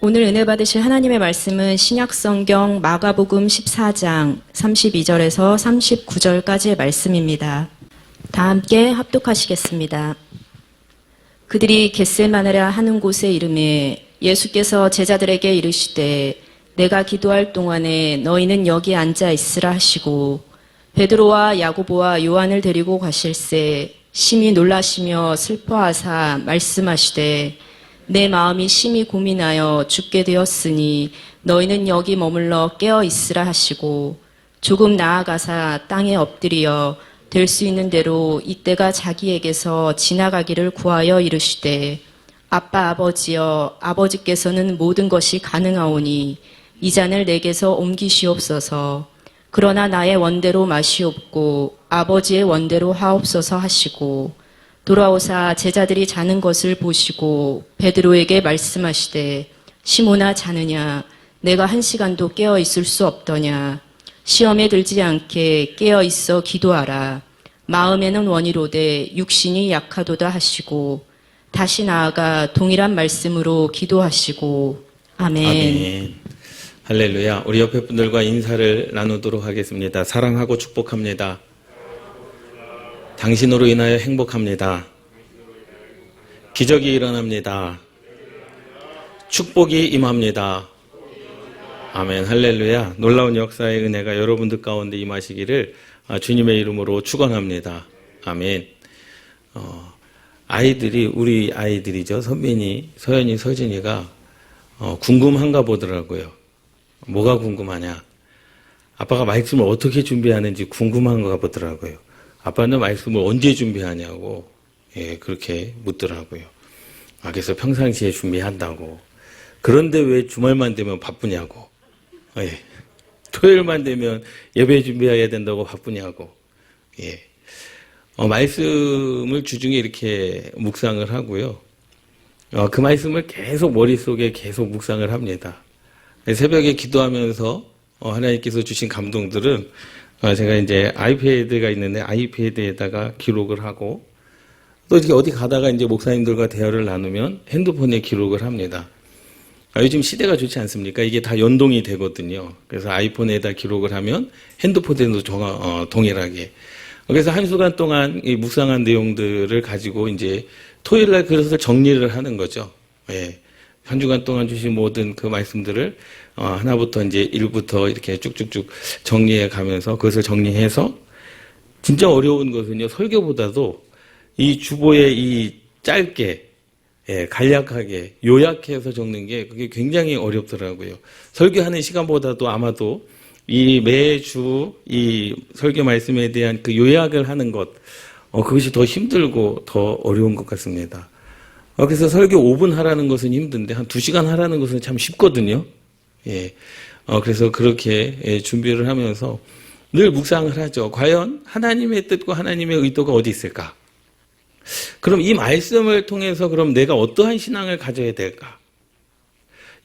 오늘 은혜 받으실 하나님의 말씀은 신약성경 마가복음 14장 32절에서 39절까지의 말씀입니다. 다 함께 합독하시겠습니다. 그들이 겟세마네라 하는 곳에 이르매 예수께서 제자들에게 이르시되 내가 기도할 동안에 너희는 여기 앉아 있으라 하시고 베드로와 야고보와 요한을 데리고 가실새 심히 놀라시며 슬퍼하사 말씀하시되 내 마음이 심히 고민하여 죽게 되었으니 너희는 여기 머물러 깨어 있으라 하시고 조금 나아가사 땅에 엎드려 될 수 있는 대로 이때가 자기에게서 지나가기를 구하여 이르시되 아빠 아버지여 아버지께서는 모든 것이 가능하오니 이 잔을 내게서 옮기시옵소서. 그러나 나의 원대로 마시옵고 아버지의 원대로 하옵소서 하시고 돌아오사 제자들이 자는 것을 보시고 베드로에게 말씀하시되 시몬아 자느냐 내가 1시간도 깨어 있을 수 없더냐 시험에 들지 않게 깨어 있어 기도하라 마음에는 원이로되 육신이 약하도다 하시고 다시 나아가 동일한 말씀으로 기도하시고 아멘. 아멘. 할렐루야. 우리 옆에 분들과 인사를 나누도록 하겠습니다. 사랑하고 축복합니다. 당신으로 인하여 행복합니다. 기적이 일어납니다. 축복이 임합니다. 아멘. 할렐루야. 놀라운 역사의 은혜가 여러분들 가운데 임하시기를 주님의 이름으로 축원합니다. 아멘. 아이들이 우리 아이들이죠. 선민이, 서연이, 서진이가 궁금한가 보더라고요. 뭐가 궁금하냐? 아빠가 말씀을 어떻게 준비하는지 궁금한가 보더라고요. 아빠는 말씀을 언제 준비하냐고 그렇게 묻더라고요. 그래서 평상시에 준비한다고. 그런데 왜 주말만 되면 바쁘냐고. 토요일만 되면 예배 준비해야 된다고 바쁘냐고. 말씀을 주중에 이렇게 묵상을 하고요. 그 말씀을 계속 머릿속에 계속 묵상을 합니다. 새벽에 기도하면서 하나님께서 주신 감동들은 제가 이제 아이패드가 있는데 아이패드에다가 기록을 하고 또 이렇게 어디 가다가 이제 목사님들과 대화를 나누면 핸드폰에 기록을 합니다. 요즘 시대가 좋지 않습니까? 이게 다 연동이 되거든요. 그래서 아이폰에다 기록을 하면 핸드폰에도 동일하게. 그래서 1시간 동안 이 묵상한 내용들을 가지고 이제 토요일 날 그것을 정리를 하는 거죠. 1주간 동안 주신 모든 그 말씀들을 하나부터 이제 1부터 이렇게 쭉쭉쭉 정리해 가면서 그것을 정리해서 진짜 어려운 것은요, 설교보다도 이 주보에 이 짧게, 간략하게, 요약해서 적는 게 그게 굉장히 어렵더라고요. 설교하는 시간보다도 아마도 이 매주 이 설교 말씀에 대한 그 요약을 하는 것, 그것이 더 힘들고 더 어려운 것 같습니다. 그래서 설교 5분 하라는 것은 힘든데 한 2시간 하라는 것은 참 쉽거든요. 그래서 그렇게 준비를 하면서 늘 묵상을 하죠. 과연 하나님의 뜻과 하나님의 의도가 어디 있을까? 그럼 이 말씀을 통해서 그럼 내가 어떠한 신앙을 가져야 될까?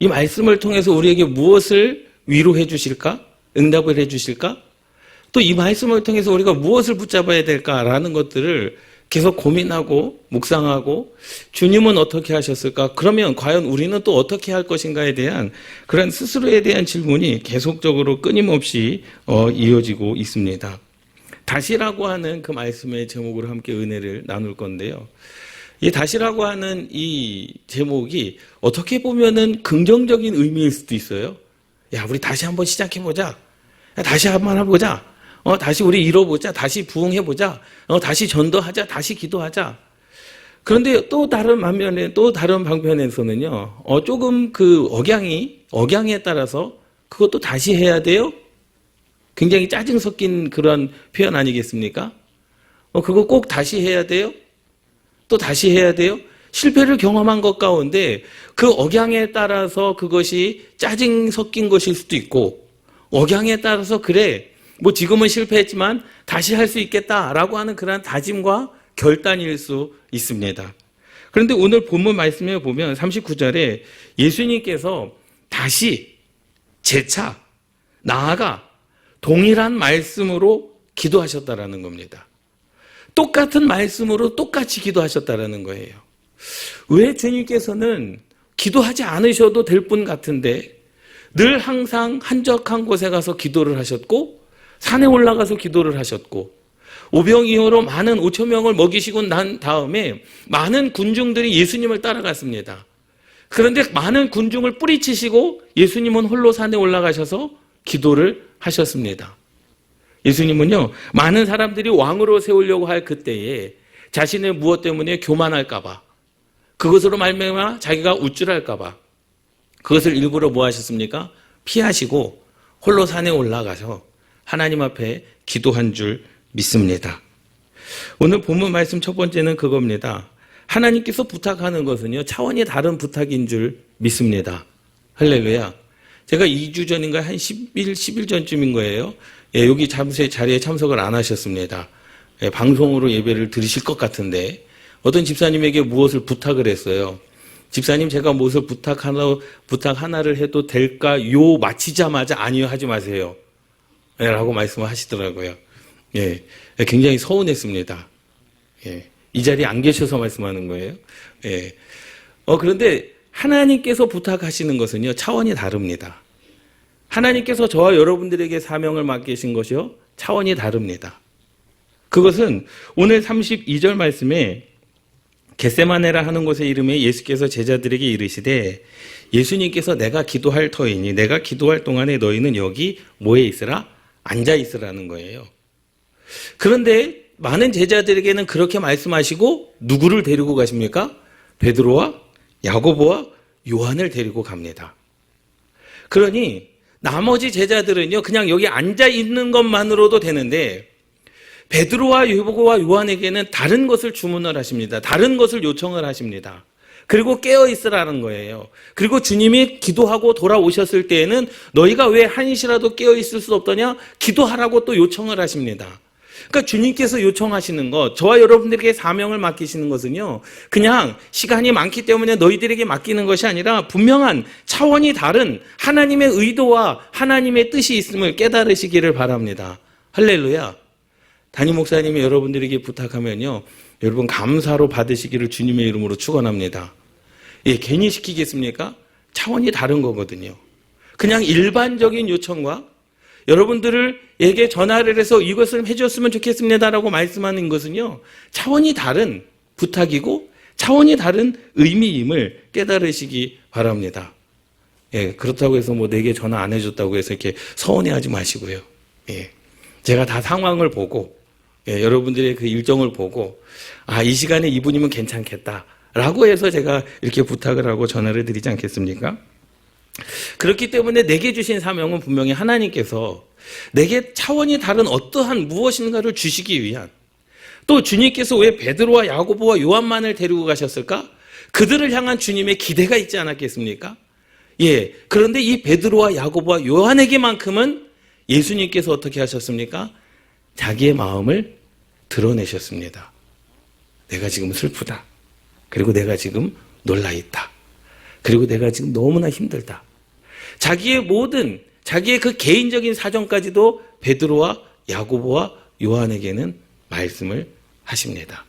이 말씀을 통해서 우리에게 무엇을 위로해 주실까? 응답을 해 주실까? 또 이 말씀을 통해서 우리가 무엇을 붙잡아야 될까라는 것들을 계속 고민하고 묵상하고 주님은 어떻게 하셨을까? 그러면 과연 우리는 또 어떻게 할 것인가에 대한 그런 스스로에 대한 질문이 계속적으로 끊임없이 이어지고 있습니다. 다시라고 하는 그 말씀의 제목으로 함께 은혜를 나눌 건데요. 이 다시라고 하는 이 제목이 어떻게 보면은 긍정적인 의미일 수도 있어요. 야, 우리 다시 한번 시작해보자. 야, 다시 한번 해보자. 다시 우리 이뤄보자. 다시 부흥해보자. 다시 전도하자. 다시 기도하자. 그런데 또 다른 반면에, 또 다른 방편에서는요, 조금 그 억양에 따라서 그것도 다시 해야 돼요? 굉장히 짜증 섞인 그런 표현 아니겠습니까? 그거 꼭 다시 해야 돼요? 또 다시 해야 돼요? 실패를 경험한 것 가운데 그 억양에 따라서 그것이 짜증 섞인 것일 수도 있고, 억양에 따라서 그래, 뭐 지금은 실패했지만 다시 할 수 있겠다라고 하는 그런 다짐과 결단일 수 있습니다. 그런데 오늘 본문 말씀에 보면 39절에 예수님께서 다시 재차 나아가 동일한 말씀으로 기도하셨다라는 겁니다. 똑같은 말씀으로 똑같이 기도하셨다라는 거예요. 왜 주님께서는 기도하지 않으셔도 될 분 같은데 늘 항상 한적한 곳에 가서 기도를 하셨고 산에 올라가서 기도를 하셨고 오병이어로 많은 5천 명을 먹이시고 난 다음에 많은 군중들이 예수님을 따라갔습니다. 그런데 많은 군중을 뿌리치시고 예수님은 홀로 산에 올라가셔서 기도를 하셨습니다. 예수님은요, 많은 사람들이 왕으로 세우려고 할 그때에 자신의 무엇 때문에 교만할까 봐, 그것으로 말미암아 자기가 우쭐할까 봐 그것을 일부러 뭐 하셨습니까? 피하시고 홀로 산에 올라가서 하나님 앞에 기도한 줄 믿습니다. 오늘 본문 말씀 첫 번째는 그겁니다. 하나님께서 부탁하는 것은요, 차원이 다른 부탁인 줄 믿습니다. 할렐루야. 제가 2주 전인가 한 10일 전쯤인 거예요. 예, 여기 자리에 참석을 안 하셨습니다. 예, 방송으로 예배를 드리실 것 같은데 어떤 집사님에게 무엇을 부탁을 했어요. 집사님, 제가 무엇을 부탁 하나를 해도 될까요? 마치자마자 아니요 하지 마세요. 예, 라고 말씀을 하시더라고요. 예, 굉장히 서운했습니다. 예, 이 자리에 안 계셔서 말씀하는 거예요. 예. 그런데 하나님께서 부탁하시는 것은요, 차원이 다릅니다. 하나님께서 저와 여러분들에게 사명을 맡기신 것이요, 차원이 다릅니다. 그것은 오늘 32절 말씀에 겟세마네라 하는 곳의 이름에 예수께서 제자들에게 이르시되 예수님께서 내가 기도할 터이니 내가 기도할 동안에 너희는 여기 뭐에 있으라? 앉아 있으라는 거예요. 그런데 많은 제자들에게는 그렇게 말씀하시고 누구를 데리고 가십니까? 베드로와 야고보와 요한을 데리고 갑니다. 그러니 나머지 제자들은요, 그냥 여기 앉아 있는 것만으로도 되는데 베드로와 야고보와 요한에게는 다른 것을 주문을 하십니다. 다른 것을 요청을 하십니다. 그리고 깨어 있으라는 거예요. 그리고 주님이 기도하고 돌아오셨을 때에는 너희가 왜 한시라도 깨어 있을 수 없더냐? 기도하라고 또 요청을 하십니다. 그러니까 주님께서 요청하시는 것, 저와 여러분들에게 사명을 맡기시는 것은요, 그냥 시간이 많기 때문에 너희들에게 맡기는 것이 아니라 분명한 차원이 다른 하나님의 의도와 하나님의 뜻이 있음을 깨달으시기를 바랍니다. 할렐루야. 담임 목사님이 여러분들에게 부탁하면요, 여러분 감사로 받으시기를 주님의 이름으로 축원합니다. 예, 괜히 시키겠습니까? 차원이 다른 거거든요. 그냥 일반적인 요청과 여러분들에게 전화를 해서 이것을 해줬으면 좋겠습니다라고 말씀하는 것은요, 차원이 다른 부탁이고 차원이 다른 의미임을 깨달으시기 바랍니다. 예, 그렇다고 해서 뭐 내게 전화 안 해줬다고 해서 이렇게 서운해하지 마시고요. 예, 제가 다 상황을 보고, 예, 여러분들의 그 일정을 보고, 이 시간에 이분이면 괜찮겠다라고 해서 제가 이렇게 부탁을 하고 전화를 드리지 않겠습니까? 그렇기 때문에 내게 주신 사명은 분명히 하나님께서 내게 차원이 다른 어떠한 무엇인가를 주시기 위한, 또 주님께서 왜 베드로와 야고보와 요한만을 데리고 가셨을까? 그들을 향한 주님의 기대가 있지 않았겠습니까? 예, 그런데 이 베드로와 야고보와 요한에게만큼은 예수님께서 어떻게 하셨습니까? 자기의 마음을 드러내셨습니다. 내가 지금 슬프다. 그리고 내가 지금 놀라있다. 그리고 내가 지금 너무나 힘들다. 자기의 그 개인적인 사정까지도 베드로와 야고보와 요한에게는 말씀을 하십니다.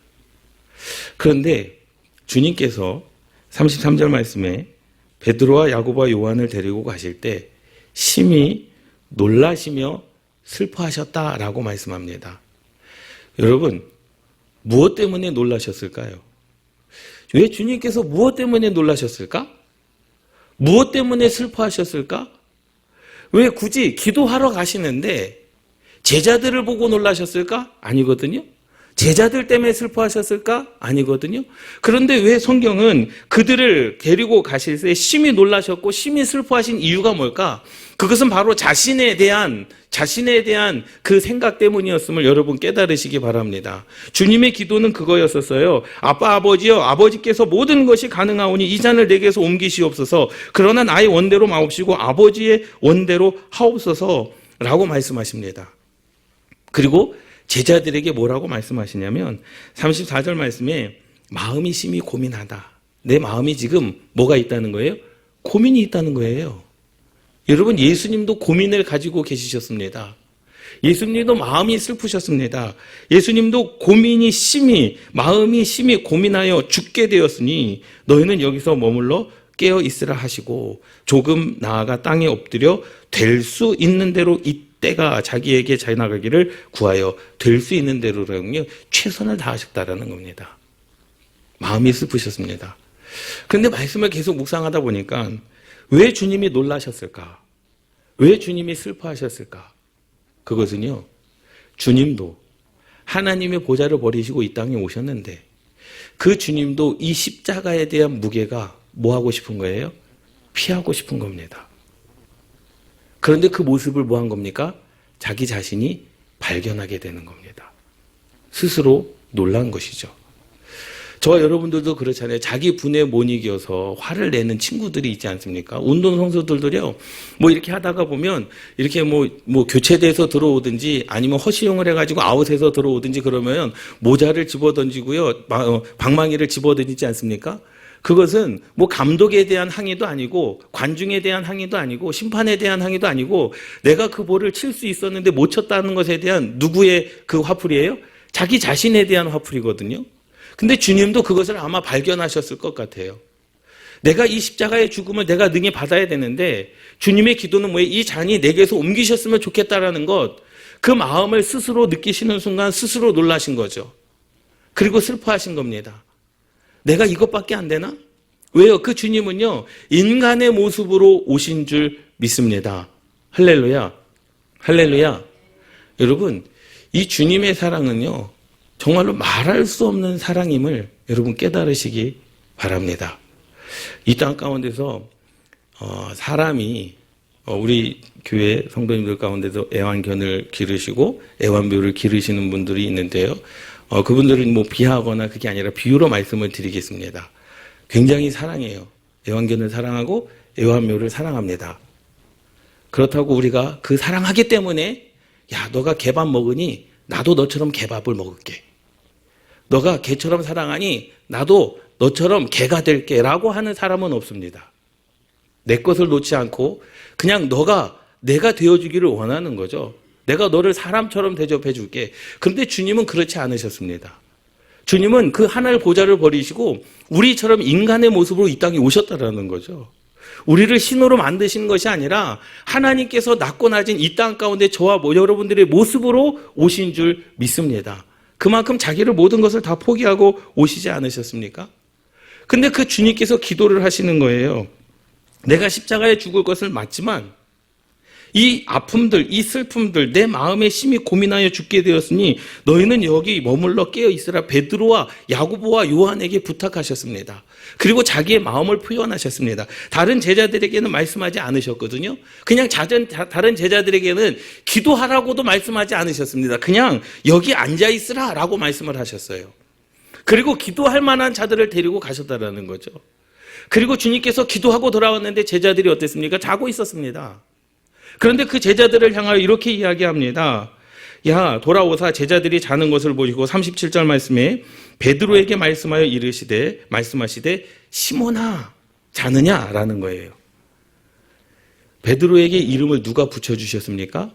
그런데 주님께서 33절 말씀에 베드로와 야고보와 요한을 데리고 가실 때 심히 놀라시며 슬퍼하셨다라고 말씀합니다. 여러분, 무엇 때문에 놀라셨을까요? 왜 주님께서 무엇 때문에 놀라셨을까? 무엇 때문에 슬퍼하셨을까? 왜 굳이 기도하러 가시는데 제자들을 보고 놀라셨을까? 아니거든요. 제자들 때문에 슬퍼하셨을까? 아니거든요. 그런데 왜 성경은 그들을 데리고 가실 때 심히 놀라셨고 심히 슬퍼하신 이유가 뭘까? 그것은 바로 자신에 대한 그 생각 때문이었음을 여러분 깨달으시기 바랍니다. 주님의 기도는 그거였었어요. 아빠 아버지여, 아버지께서 모든 것이 가능하오니 이 잔을 내게서 옮기시옵소서. 그러나 나의 원대로 마옵시고 아버지의 원대로 하옵소서 라고 말씀하십니다. 그리고 제자들에게 뭐라고 말씀하시냐면 34절 말씀에 마음이 심히 고민하다. 내 마음이 지금 뭐가 있다는 거예요? 고민이 있다는 거예요. 여러분, 예수님도 고민을 가지고 계시셨습니다. 예수님도 마음이 슬프셨습니다. 예수님도 마음이 심히 고민하여 죽게 되었으니 너희는 여기서 머물러 깨어 있으라 하시고 조금 나아가 땅에 엎드려 될 수 있는 대로 이때가 자기에게 잘 나가기를 구하여 될 수 있는 대로라군요. 최선을 다하셨다라는 겁니다. 마음이 슬프셨습니다. 그런데 말씀을 계속 묵상하다 보니까 왜 주님이 놀라셨을까? 왜 주님이 슬퍼하셨을까? 그것은요, 주님도 하나님의 보좌를 버리시고 이 땅에 오셨는데 그 주님도 이 십자가에 대한 무게가 뭐 하고 싶은 거예요? 피하고 싶은 겁니다. 그런데 그 모습을 뭐 한 겁니까? 자기 자신이 발견하게 되는 겁니다. 스스로 놀란 것이죠. 저와 여러분들도 그렇잖아요. 자기 분에 못 이겨서 화를 내는 친구들이 있지 않습니까? 운동 선수들도요, 뭐 이렇게 하다가 보면 이렇게 뭐 교체돼서 들어오든지 아니면 허시용을 해가지고 아웃해서 들어오든지 그러면 모자를 집어 던지고요, 방망이를 집어 던지지 않습니까? 그것은 뭐 감독에 대한 항의도 아니고 관중에 대한 항의도 아니고 심판에 대한 항의도 아니고 내가 그 볼을 칠 수 있었는데 못 쳤다는 것에 대한 누구의 그 화풀이에요? 자기 자신에 대한 화풀이거든요. 근데 주님도 그것을 아마 발견하셨을 것 같아요. 내가 이 십자가의 죽음을 내가 능히 받아야 되는데 주님의 기도는 뭐예요? 이 잔이 내게서 옮기셨으면 좋겠다라는 것, 그 마음을 스스로 느끼시는 순간 스스로 놀라신 거죠. 그리고 슬퍼하신 겁니다. 내가 이것밖에 안 되나? 왜요? 그 주님은요, 인간의 모습으로 오신 줄 믿습니다. 할렐루야. 할렐루야. 여러분, 이 주님의 사랑은요, 정말로 말할 수 없는 사랑임을 여러분 깨달으시기 바랍니다. 이 땅 가운데서 사람이 우리 교회 성도님들 가운데서 애완견을 기르시고 애완묘를 기르시는 분들이 있는데요. 그분들은 뭐 비하하거나 그게 아니라 비유로 말씀을 드리겠습니다. 굉장히 사랑해요. 애완견을 사랑하고 애완묘를 사랑합니다. 그렇다고 우리가 그 사랑하기 때문에 야, 너가 개밥 먹으니 나도 너처럼 개밥을 먹을게. 너가 개처럼 사랑하니 나도 너처럼 개가 될게 라고 하는 사람은 없습니다. 내 것을 놓지 않고 그냥 너가 내가 되어주기를 원하는 거죠. 내가 너를 사람처럼 대접해 줄게. 그런데 주님은 그렇지 않으셨습니다. 주님은 그 하늘 보좌를 버리시고 우리처럼 인간의 모습으로 이 땅에 오셨다라는 거죠. 우리를 신으로 만드신 것이 아니라 하나님께서 낮고 낮은 이 땅 가운데 저와 여러분들의 모습으로 오신 줄 믿습니다. 그만큼 자기를 모든 것을 다 포기하고 오시지 않으셨습니까? 근데 그 주님께서 기도를 하시는 거예요. 내가 십자가에 죽을 것을 맞지만 이 아픔들, 이 슬픔들, 내 마음에 심히 고민하여 죽게 되었으니 너희는 여기 머물러 깨어 있으라 베드로와 야고보와 요한에게 부탁하셨습니다. 그리고 자기의 마음을 표현하셨습니다. 다른 제자들에게는 말씀하지 않으셨거든요. 그냥 다른 제자들에게는 기도하라고도 말씀하지 않으셨습니다. 그냥 여기 앉아 있으라 라고 말씀을 하셨어요. 그리고 기도할 만한 자들을 데리고 가셨다라는 거죠. 그리고 주님께서 기도하고 돌아왔는데 제자들이 어땠습니까? 자고 있었습니다. 그런데 그 제자들을 향하여 이렇게 이야기합니다. 야, 돌아오사 제자들이 자는 것을 보시고 37절 말씀에 베드로에게 말씀하시되 시몬아 자느냐라는 거예요. 베드로에게 이름을 누가 붙여주셨습니까?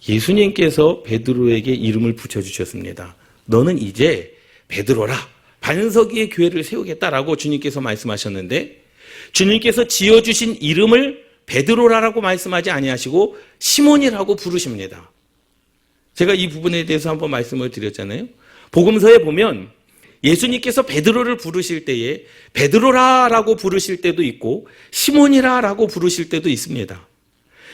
예수님께서 베드로에게 이름을 붙여주셨습니다. 너는 이제 베드로라, 반석 위에 교회를 세우겠다라고 주님께서 말씀하셨는데 주님께서 지어주신 이름을 베드로라고 말씀하지 아니하시고 시몬이라고 부르십니다. 제가 이 부분에 대해서 한번 말씀을 드렸잖아요. 복음서에 보면 예수님께서 베드로를 부르실 때에 베드로라라고 부르실 때도 있고 시몬이라라고 부르실 때도 있습니다.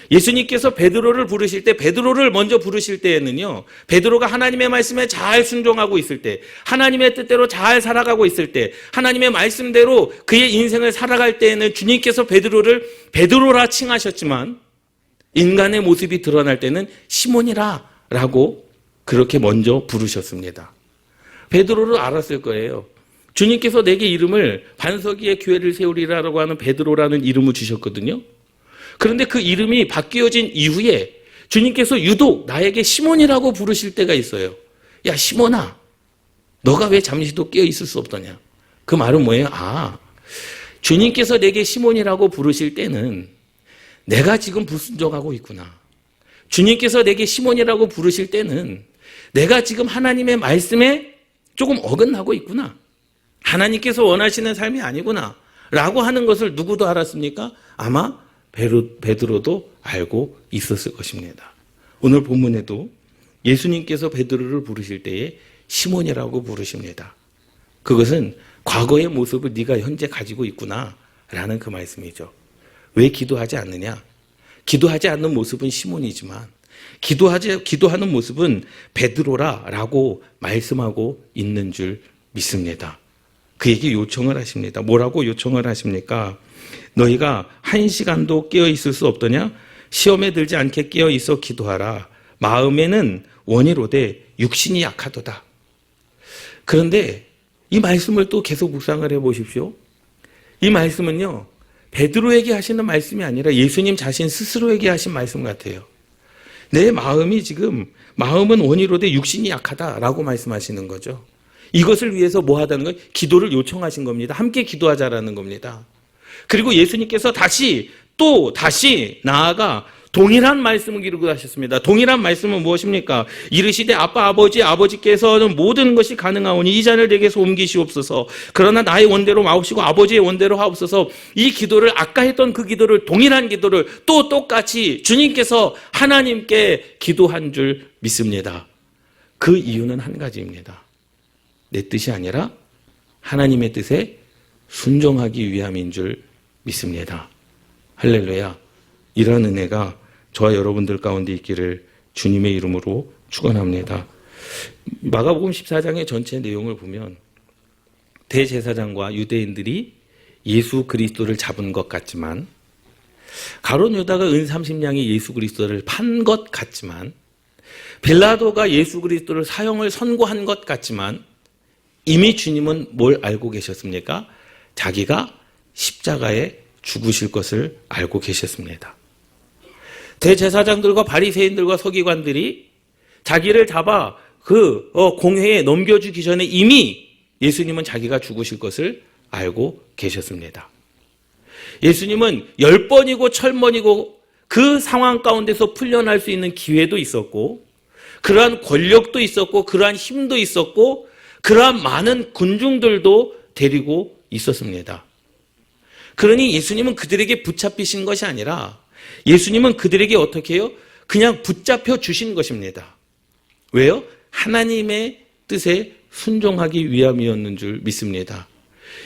예수님께서 베드로를 부르실 때 베드로를 먼저 부르실 때에는요, 베드로가 하나님의 말씀에 잘 순종하고 있을 때, 하나님의 뜻대로 잘 살아가고 있을 때, 하나님의 말씀대로 그의 인생을 살아갈 때에는 주님께서 베드로를 베드로라 칭하셨지만 인간의 모습이 드러날 때는 시몬이라라고 그렇게 먼저 부르셨습니다. 베드로를 알았을 거예요. 주님께서 내게 이름을 반석 위에 교회를 세우리라라고 하는 베드로라는 이름을 주셨거든요. 그런데 그 이름이 바뀌어진 이후에 주님께서 유독 나에게 시몬이라고 부르실 때가 있어요. 야, 시몬아, 너가 왜 잠시도 깨어 있을 수 없더냐? 그 말은 뭐예요? 아, 주님께서 내게 시몬이라고 부르실 때는 내가 지금 불순종하고 있구나. 주님께서 내게 시몬이라고 부르실 때는 내가 지금 하나님의 말씀에 조금 어긋나고 있구나. 하나님께서 원하시는 삶이 아니구나. 라고 하는 것을 누구도 알았습니까? 아마 베드로도 알고 있었을 것입니다. 오늘 본문에도 예수님께서 베드로를 부르실 때에 시몬이라고 부르십니다. 그것은 과거의 모습을 네가 현재 가지고 있구나 라는 그 말씀이죠. 왜 기도하지 않느냐? 기도하지 않는 모습은 시몬이지만 기도하는 모습은 베드로라라고 말씀하고 있는 줄 믿습니다. 그에게 요청을 하십니다. 뭐라고 요청을 하십니까? 너희가 1시간도 깨어 있을 수 없더냐? 시험에 들지 않게 깨어 있어 기도하라. 마음에는 원이로되 육신이 약하도다. 그런데 이 말씀을 또 계속 묵상을 해보십시오. 이 말씀은요, 베드로에게 하시는 말씀이 아니라 예수님 자신 스스로에게 하신 말씀 같아요. 내 마음이 지금 마음은 원이로되 육신이 약하다라고 말씀하시는 거죠. 이것을 위해서 뭐 하다는 거예요? 기도를 요청하신 겁니다. 함께 기도하자라는 겁니다. 그리고 예수님께서 다시 나아가 동일한 말씀을 기록을 하셨습니다. 동일한 말씀은 무엇입니까? 이르시되 아버지께서는 모든 것이 가능하오니 이 잔을 내게서 옮기시옵소서. 그러나 나의 원대로 마옵시고 아버지의 원대로 하옵소서. 이 기도를 아까 했던 그 기도를 동일한 기도를 또 똑같이 주님께서 하나님께 기도한 줄 믿습니다. 그 이유는 한 가지입니다. 내 뜻이 아니라 하나님의 뜻에 순종하기 위함인 줄 믿습니다. 할렐루야. 이런 은혜가 저와 여러분들 가운데 있기를 주님의 이름으로 축원합니다. 마가복음 14장의 전체 내용을 보면 대제사장과 유대인들이 예수 그리스도를 잡은 것 같지만, 가룟 유다가 은 30냥이 예수 그리스도를 판 것 같지만, 빌라도가 예수 그리스도를 사형을 선고한 것 같지만, 이미 주님은 뭘 알고 계셨습니까? 자기가 십자가에 죽으실 것을 알고 계셨습니다. 대제사장들과 바리새인들과 서기관들이 자기를 잡아 그 공회에 넘겨주기 전에 이미 예수님은 자기가 죽으실 것을 알고 계셨습니다. 예수님은 10번이고 1000번이고 그 상황 가운데서 풀려날 수 있는 기회도 있었고, 그러한 권력도 있었고, 그러한 힘도 있었고, 그러한 많은 군중들도 데리고 있었습니다. 그러니 예수님은 그들에게 붙잡히신 것이 아니라 예수님은 그들에게 어떻게 해요? 그냥 붙잡혀 주신 것입니다. 왜요? 하나님의 뜻에 순종하기 위함이었는 줄 믿습니다.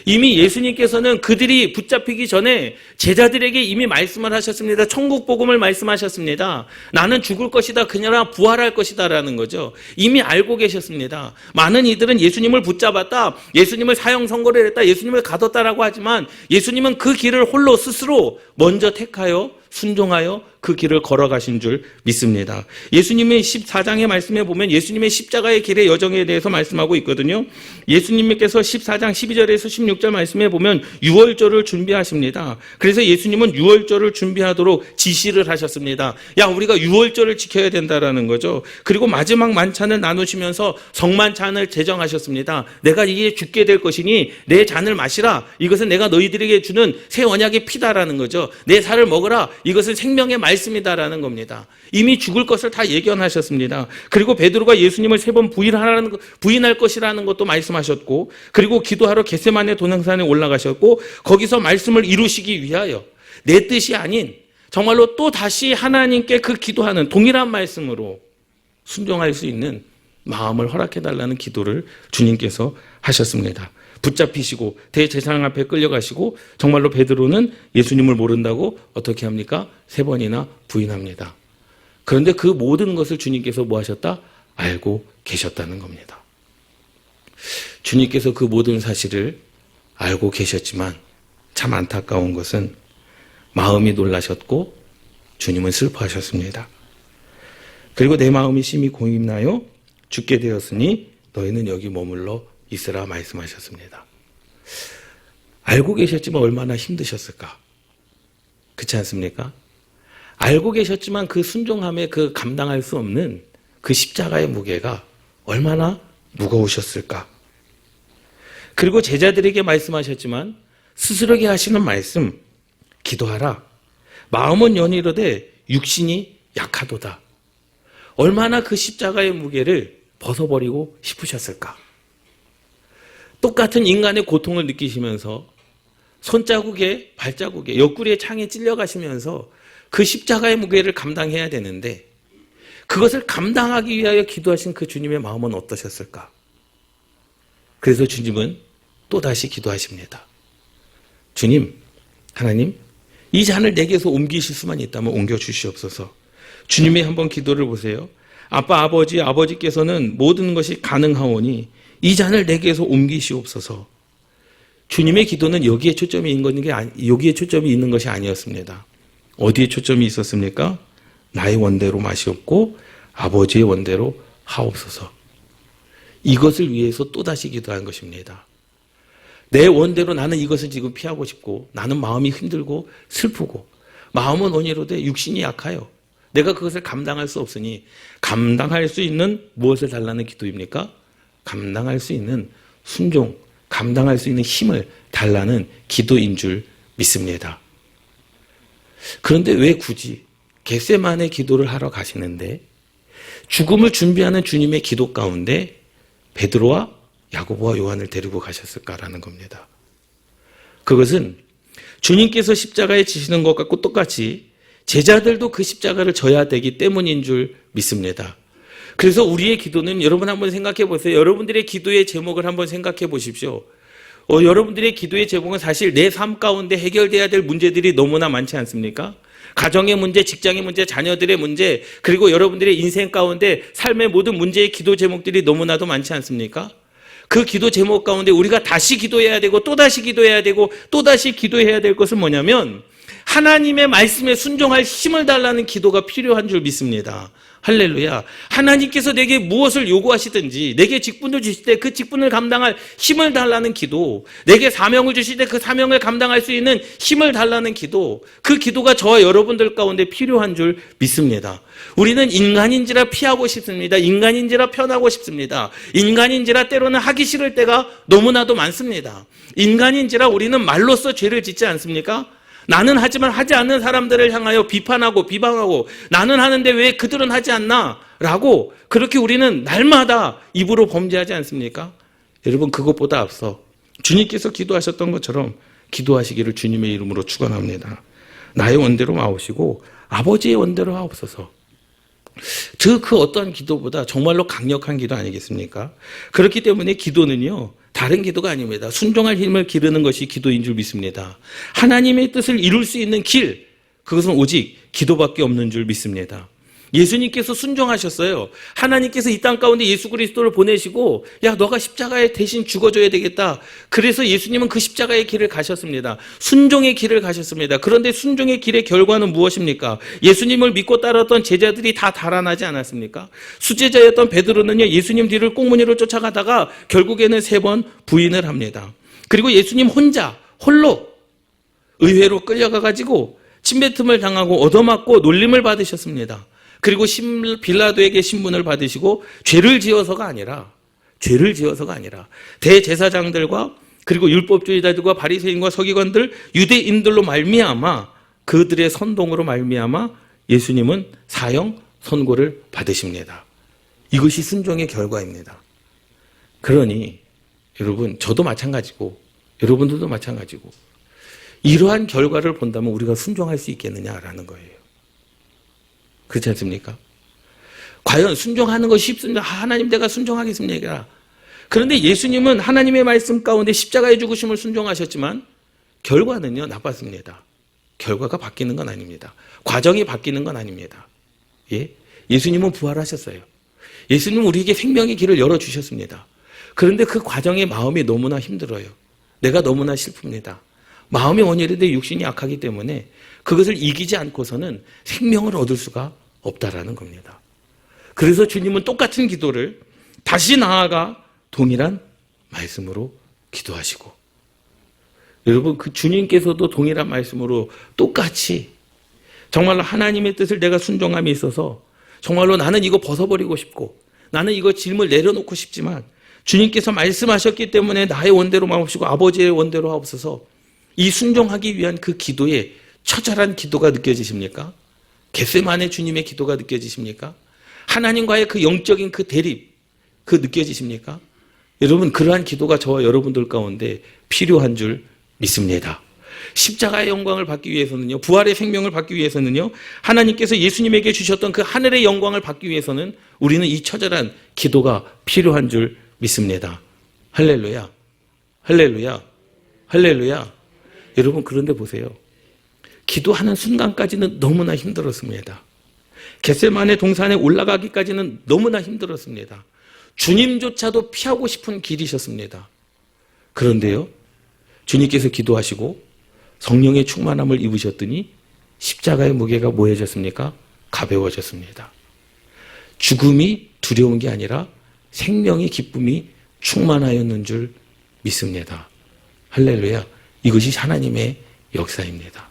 이미 예수님께서는 그들이 붙잡히기 전에 제자들에게 이미 말씀을 하셨습니다. 천국 복음을 말씀하셨습니다. 나는 죽을 것이다, 그녀라 부활할 것이다 라는 거죠. 이미 알고 계셨습니다. 많은 이들은 예수님을 붙잡았다, 예수님을 사형 선고를 했다, 예수님을 가뒀다라고 하지만 예수님은 그 길을 홀로 스스로 먼저 택하여 순종하여 그 길을 걸어가신 줄 믿습니다. 예수님의 14장의 말씀에 보면 예수님의 십자가의 길의 여정에 대해서 말씀하고 있거든요. 예수님께서 14장 12절에서 16절 말씀에 보면 유월절을 준비하십니다. 그래서 예수님은 유월절을 준비하도록 지시를 하셨습니다. 야, 우리가 유월절을 지켜야 된다라는 거죠. 그리고 마지막 만찬을 나누시면서 성만찬을 제정하셨습니다. 내가 이에 죽게 될 것이니 내 잔을 마시라. 이것은 내가 너희들에게 주는 새 언약의 피다라는 거죠. 내 살을 먹으라. 이것은 생명의 말씀이다라는 겁니다. 이미 죽을 것을 다 예견하셨습니다. 그리고 베드로가 예수님을 3번 부인할 것이라는 것도 말씀하셨고, 그리고 기도하러 겟세마네 도능산에 올라가셨고, 거기서 말씀을 이루시기 위하여 내 뜻이 아닌 정말로 또 다시 하나님께 그 기도하는 동일한 말씀으로 순종할 수 있는 마음을 허락해달라는 기도를 주님께서 하셨습니다. 붙잡히시고 대제사장 앞에 끌려가시고 정말로 베드로는 예수님을 모른다고 어떻게 합니까? 3번이나 부인합니다. 그런데 그 모든 것을 주님께서 뭐 하셨다? 알고 계셨다는 겁니다. 주님께서 그 모든 사실을 알고 계셨지만 참 안타까운 것은 마음이 놀라셨고 주님은 슬퍼하셨습니다. 그리고 내 마음이 심히 고임나요? 죽게 되었으니 너희는 여기 머물러 있으라 말씀하셨습니다. 알고 계셨지만 얼마나 힘드셨을까? 그렇지 않습니까? 알고 계셨지만 그 순종함에 그 감당할 수 없는 그 십자가의 무게가 얼마나 무거우셨을까? 그리고 제자들에게 말씀하셨지만 스스로에게 하시는 말씀, 기도하라. 마음은 연이로되 육신이 약하도다. 얼마나 그 십자가의 무게를 벗어버리고 싶으셨을까? 똑같은 인간의 고통을 느끼시면서 손자국에 발자국에 옆구리에 창에 찔려가시면서 그 십자가의 무게를 감당해야 되는데 그것을 감당하기 위하여 기도하신 그 주님의 마음은 어떠셨을까? 그래서 주님은 또다시 기도하십니다. 주님, 하나님, 이 잔을 내게서 옮기실 수만 있다면 옮겨주시옵소서. 주님의 한번 기도를 보세요. 아빠, 아버지께서는 모든 것이 가능하오니 이 잔을 내게서 옮기시옵소서. 주님의 기도는 여기에 초점이 있는 것이 아니었습니다. 어디에 초점이 있었습니까? 나의 원대로 마시옵고 아버지의 원대로 하옵소서. 이것을 위해서 또다시 기도한 것입니다. 내 원대로 나는 이것을 지금 피하고 싶고 나는 마음이 힘들고 슬프고 마음은 온이로되 육신이 약하여 내가 그것을 감당할 수 없으니 감당할 수 있는 무엇을 달라는 기도입니까? 감당할 수 있는 순종, 감당할 수 있는 힘을 달라는 기도인 줄 믿습니다. 그런데 왜 굳이 겟세마네 기도를 하러 가시는데 죽음을 준비하는 주님의 기도 가운데 베드로와 야고보와 요한을 데리고 가셨을까라는 겁니다. 그것은 주님께서 십자가에 지시는 것과 똑같이 제자들도 그 십자가를 져야 되기 때문인 줄 믿습니다. 그래서 우리의 기도는 여러분 한번 생각해 보세요. 여러분들의 기도의 제목을 한번 생각해 보십시오. 여러분들의 기도의 제목은 사실 내 삶 가운데 해결돼야 될 문제들이 너무나 많지 않습니까? 가정의 문제, 직장의 문제, 자녀들의 문제, 그리고 여러분들의 인생 가운데 삶의 모든 문제의 기도 제목들이 너무나도 많지 않습니까? 그 기도 제목 가운데 우리가 다시 기도해야 되고 또다시 기도해야 되고 또다시 기도해야 될 것은 뭐냐면 하나님의 말씀에 순종할 힘을 달라는 기도가 필요한 줄 믿습니다. 할렐루야. 하나님께서 내게 무엇을 요구하시든지 내게 직분을 주실 때 그 직분을 감당할 힘을 달라는 기도, 내게 사명을 주실 때 그 사명을 감당할 수 있는 힘을 달라는 기도, 그 기도가 저와 여러분들 가운데 필요한 줄 믿습니다. 우리는 인간인지라 피하고 싶습니다. 인간인지라 편하고 싶습니다. 인간인지라 때로는 하기 싫을 때가 너무나도 많습니다. 인간인지라 우리는 말로써 죄를 짓지 않습니까? 나는 하지만 하지 않는 사람들을 향하여 비판하고 비방하고 나는 하는데 왜 그들은 하지 않나? 라고 그렇게 우리는 날마다 입으로 범죄하지 않습니까? 여러분, 그것보다 앞서 주님께서 기도하셨던 것처럼 기도하시기를 주님의 이름으로 축원합니다. 나의 원대로 마오시고 아버지의 원대로 하옵소서. 그 어떠한 기도보다 정말로 강력한 기도 아니겠습니까? 그렇기 때문에 기도는요, 다른 기도가 아닙니다. 순종할 힘을 기르는 것이 기도인 줄 믿습니다. 하나님의 뜻을 이룰 수 있는 길, 그것은 오직 기도밖에 없는 줄 믿습니다. 예수님께서 순종하셨어요. 하나님께서 이 땅 가운데 예수 그리스도를 보내시고 야, 너가 십자가에 대신 죽어줘야 되겠다. 그래서 예수님은 그 십자가의 길을 가셨습니다. 순종의 길을 가셨습니다. 그런데 순종의 길의 결과는 무엇입니까? 예수님을 믿고 따랐던 제자들이 다 달아나지 않았습니까? 수제자였던 베드로는요, 예수님 뒤를 꽁무니로 쫓아가다가 결국에는 3번 부인을 합니다. 그리고 예수님 홀로 의회로 끌려가가지고 침뱉음을 당하고 얻어맞고 놀림을 받으셨습니다. 그리고 빌라도에게 신문을 받으시고 죄를 지어서가 아니라 대제사장들과 그리고 율법주의자들과 바리새인과 서기관들, 유대인들로 말미암아 그들의 선동으로 말미암아 예수님은 사형 선고를 받으십니다. 이것이 순종의 결과입니다. 그러니 여러분, 저도 마찬가지고 여러분들도 마찬가지고 이러한 결과를 본다면 우리가 순종할 수 있겠느냐라는 거예요. 그렇지 않습니까? 과연 순종하는 것이 쉽습니까? 하나님, 내가 순종하겠습니다. 그런데 예수님은 하나님의 말씀 가운데 십자가의 죽으심을 순종하셨지만 결과는요, 나빴습니다. 결과가 바뀌는 건 아닙니다. 과정이 바뀌는 건 아닙니다. 예? 예수님은 부활하셨어요. 예수님은 우리에게 생명의 길을 열어주셨습니다. 그런데 그 과정의 마음이 너무나 힘들어요. 내가 너무나 슬픕니다. 마음이 온유한데 육신이 약하기 때문에 그것을 이기지 않고서는 생명을 얻을 수가 없다라는 겁니다. 그래서 주님은 똑같은 기도를 다시 나아가 동일한 말씀으로 기도하시고, 여러분, 그 주님께서도 동일한 말씀으로 똑같이 정말로 하나님의 뜻을 내가 순종함에 있어서 정말로 나는 이거 벗어버리고 싶고 나는 이거 짐을 내려놓고 싶지만 주님께서 말씀하셨기 때문에 나의 원대로 마옵시고 아버지의 원대로 하옵소서, 이 순종하기 위한 그 기도에 처절한 기도가 느껴지십니까? 겟세마네 주님의 기도가 느껴지십니까? 하나님과의 그 영적인 그 대립, 그 느껴지십니까? 여러분, 그러한 기도가 저와 여러분들 가운데 필요한 줄 믿습니다. 십자가의 영광을 받기 위해서는요, 부활의 생명을 받기 위해서는요, 하나님께서 예수님에게 주셨던 그 하늘의 영광을 받기 위해서는 우리는 이 처절한 기도가 필요한 줄 믿습니다. 할렐루야, 할렐루야, 할렐루야. 여러분, 그런데 보세요. 기도하는 순간까지는 너무나 힘들었습니다. 겟세마네 동산에 올라가기까지는 너무나 힘들었습니다. 주님조차도 피하고 싶은 길이셨습니다. 그런데요, 주님께서 기도하시고 성령의 충만함을 입으셨더니 십자가의 무게가 뭐해졌습니까? 가벼워졌습니다. 죽음이 두려운 게 아니라 생명의 기쁨이 충만하였는 줄 믿습니다. 할렐루야. 이것이 하나님의 역사입니다.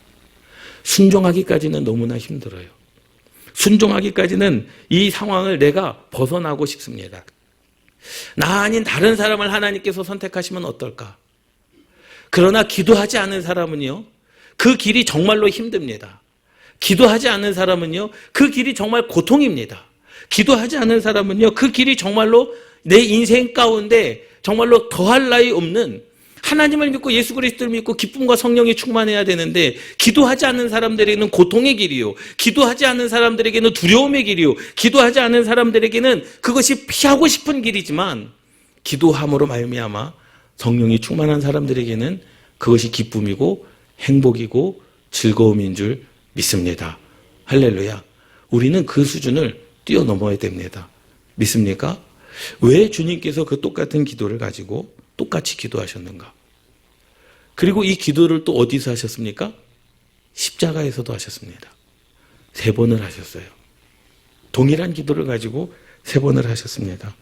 순종하기까지는 너무나 힘들어요. 순종하기까지는 이 상황을 내가 벗어나고 싶습니다. 나 아닌 다른 사람을 하나님께서 선택하시면 어떨까? 그러나 기도하지 않은 사람은요, 그 길이 정말로 힘듭니다. 기도하지 않는 사람은요, 그 길이 정말 고통입니다. 기도하지 않은 사람은요, 그 길이 정말로 내 인생 가운데 정말로 더할 나위 없는, 하나님을 믿고 예수 그리스도를 믿고 기쁨과 성령이 충만해야 되는데, 기도하지 않는 사람들에게는 고통의 길이요, 기도하지 않는 사람들에게는 두려움의 길이요, 기도하지 않는 사람들에게는 그것이 피하고 싶은 길이지만, 기도함으로 말미암아 성령이 충만한 사람들에게는 그것이 기쁨이고 행복이고 즐거움인 줄 믿습니다. 할렐루야. 우리는 그 수준을 뛰어넘어야 됩니다. 믿습니까? 왜 주님께서 그 똑같은 기도를 가지고 똑같이 기도하셨는가? 그리고 이 기도를 또 어디서 하셨습니까? 십자가에서도 하셨습니다. 3번을 하셨어요. 동일한 기도를 가지고 3번을 하셨습니다.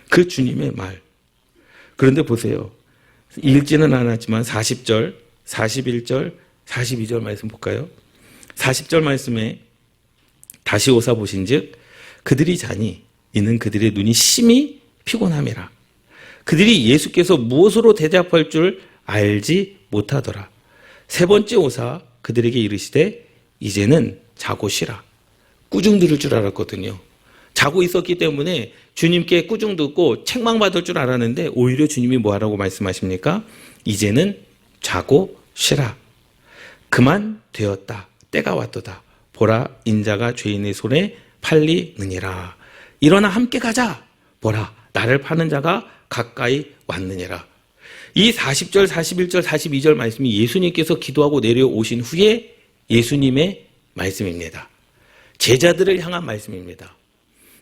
그 주님의 말. 그런데 보세요. 읽지는 않았지만 40절, 41절, 42절 말씀 볼까요? 40절 말씀에 다시 오사 보신즉 그들이 자니 이는 그들의 눈이 심히 피곤함이라. 그들이 예수께서 무엇으로 대답할 줄 알지 못하더라. 3번째 오사 그들에게 이르시되 이제는 자고 쉬라. 꾸중 들을 줄 알았거든요. 자고 있었기 때문에 주님께 꾸중 듣고 책망받을 줄 알았는데 오히려 주님이 뭐하라고 말씀하십니까? 이제는 자고 쉬라. 그만 되었다. 때가 왔도다. 보라 인자가 죄인의 손에 팔리느니라. 일어나 함께 가자. 보라 나를 파는 자가 가까이 왔느니라. 이 40절, 41절, 42절 말씀이 예수님께서 기도하고 내려오신 후에 예수님의 말씀입니다. 제자들을 향한 말씀입니다.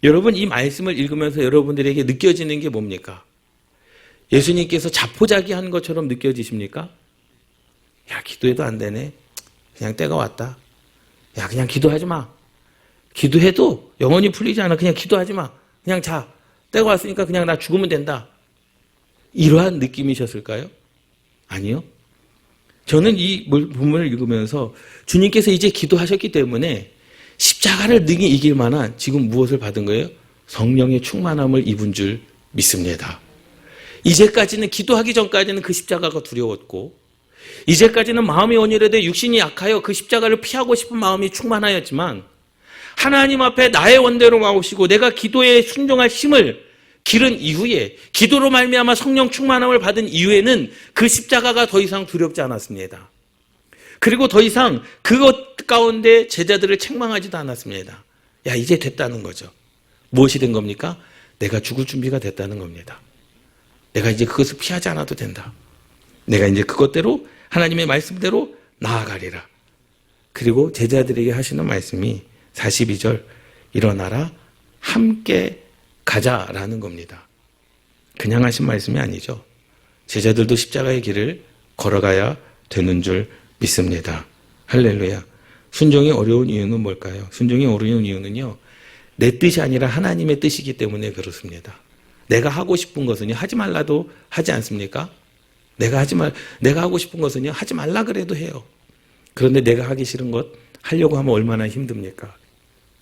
여러분, 이 말씀을 읽으면서 여러분들에게 느껴지는 게 뭡니까? 예수님께서 자포자기한 것처럼 느껴지십니까? 야, 기도해도 안 되네. 그냥 때가 왔다. 야, 그냥 기도하지 마. 기도해도 영원히 풀리지 않아. 그냥 기도하지 마. 그냥 자. 때가 왔으니까 그냥 나 죽으면 된다. 이러한 느낌이셨을까요? 아니요. 저는 이 본문을 읽으면서 주님께서 이제 기도하셨기 때문에 십자가를 능히 이길 만한 지금 무엇을 받은 거예요? 성령의 충만함을 입은 줄 믿습니다. 이제까지는 기도하기 전까지는 그 십자가가 두려웠고, 이제까지는 마음이 온유하되 육신이 약하여 그 십자가를 피하고 싶은 마음이 충만하였지만, 하나님 앞에 나의 원대로 나오시고 내가 기도에 순종할 힘을 기른 이후에, 기도로 말미암아 성령 충만함을 받은 이후에는 그 십자가가 더 이상 두렵지 않았습니다. 그리고 더 이상 그것 가운데 제자들을 책망하지도 않았습니다. 야, 이제 됐다는 거죠. 무엇이 된 겁니까? 내가 죽을 준비가 됐다는 겁니다. 내가 이제 그것을 피하지 않아도 된다. 내가 이제 그것대로 하나님의 말씀대로 나아가리라. 그리고 제자들에게 하시는 말씀이 42절 일어나라 함께 가자라는 겁니다. 그냥 하신 말씀이 아니죠. 제자들도 십자가의 길을 걸어가야 되는 줄 믿습니다. 할렐루야. 순종이 어려운 이유는 뭘까요? 순종이 어려운 이유는요, 내 뜻이 아니라 하나님의 뜻이기 때문에 그렇습니다. 내가 하고 싶은 것은요, 하지 말라도 하지 않습니까? 내가 하고 싶은 것은요, 하지 말라 그래도 해요. 그런데 내가 하기 싫은 것 하려고 하면 얼마나 힘듭니까?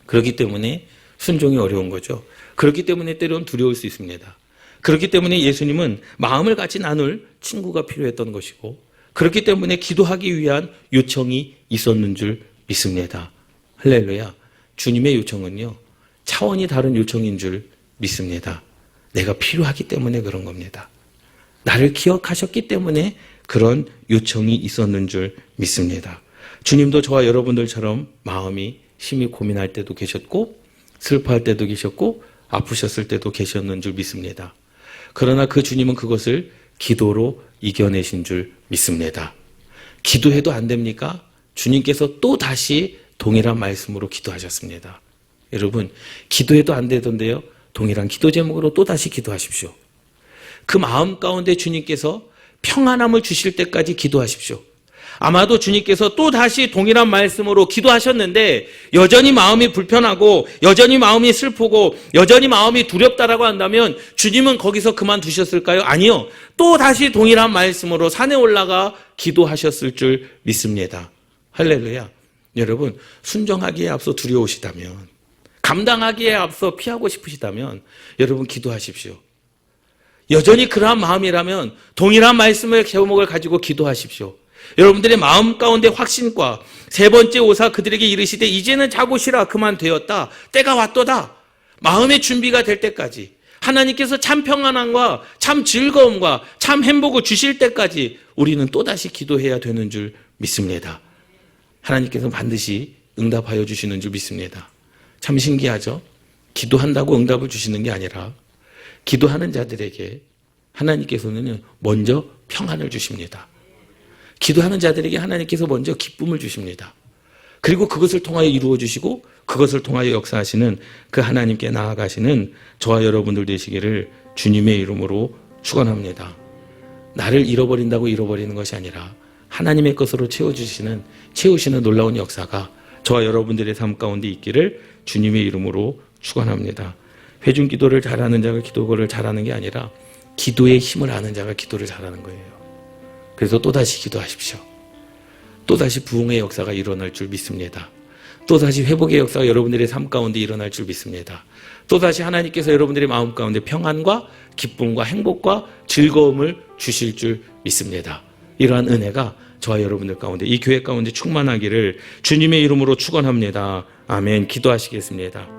그렇기 때문에 순종이 어려운 거죠. 그렇기 때문에 때로는 두려울 수 있습니다. 그렇기 때문에 예수님은 마음을 같이 나눌 친구가 필요했던 것이고, 그렇기 때문에 기도하기 위한 요청이 있었는 줄 믿습니다. 할렐루야. 주님의 요청은요, 차원이 다른 요청인 줄 믿습니다. 내가 필요하기 때문에 그런 겁니다. 나를 기억하셨기 때문에 그런 요청이 있었는 줄 믿습니다. 주님도 저와 여러분들처럼 마음이 심히 고민할 때도 계셨고 슬퍼할 때도 계셨고 아프셨을 때도 계셨는 줄 믿습니다. 그러나 그 주님은 그것을 기도로 이겨내신 줄 믿습니다. 기도해도 안 됩니까? 주님께서 또 다시 동일한 말씀으로 기도하셨습니다. 여러분, 기도해도 안 되던데요. 동일한 기도 제목으로 또 다시 기도하십시오. 그 마음 가운데 주님께서 평안함을 주실 때까지 기도하십시오. 아마도 주님께서 또 다시 동일한 말씀으로 기도하셨는데 여전히 마음이 불편하고 여전히 마음이 슬프고 여전히 마음이 두렵다라고 한다면 주님은 거기서 그만두셨을까요? 아니요. 또 다시 동일한 말씀으로 산에 올라가 기도하셨을 줄 믿습니다. 할렐루야. 여러분, 순종하기에 앞서 두려우시다면, 감당하기에 앞서 피하고 싶으시다면 여러분 기도하십시오. 여전히 그러한 마음이라면 동일한 말씀의 제목을 가지고 기도하십시오. 여러분들의 마음 가운데 확신과 세 번째 오사 그들에게 이르시되 이제는 자고 쉬라 그만 되었다. 때가 왔도다. 마음의 준비가 될 때까지 하나님께서 참 평안함과 참 즐거움과 참 행복을 주실 때까지 우리는 또다시 기도해야 되는 줄 믿습니다. 하나님께서 반드시 응답하여 주시는 줄 믿습니다. 참 신기하죠? 기도한다고 응답을 주시는 게 아니라 기도하는 자들에게 하나님께서는 먼저 평안을 주십니다. 기도하는 자들에게 하나님께서 먼저 기쁨을 주십니다. 그리고 그것을 통하여 이루어 주시고 그것을 통하여 역사하시는 그 하나님께 나아가시는 저와 여러분들 되시기를 주님의 이름으로 축원합니다. 나를 잃어버린다고 잃어버리는 것이 아니라 하나님의 것으로 채우시는 놀라운 역사가 저와 여러분들의 삶 가운데 있기를 주님의 이름으로 축원합니다. 회중 기도를 잘하는 자가 기도를 잘하는 게 아니라 기도의 힘을 아는 자가 기도를 잘하는 거예요. 그래서 또다시 기도하십시오. 또다시 부흥의 역사가 일어날 줄 믿습니다. 또다시 회복의 역사가 여러분들의 삶 가운데 일어날 줄 믿습니다. 또다시 하나님께서 여러분들의 마음 가운데 평안과 기쁨과 행복과 즐거움을 주실 줄 믿습니다. 이러한 은혜가 저와 여러분들 가운데 이 교회 가운데 충만하기를 주님의 이름으로 축원합니다. 아멘. 기도하시겠습니다.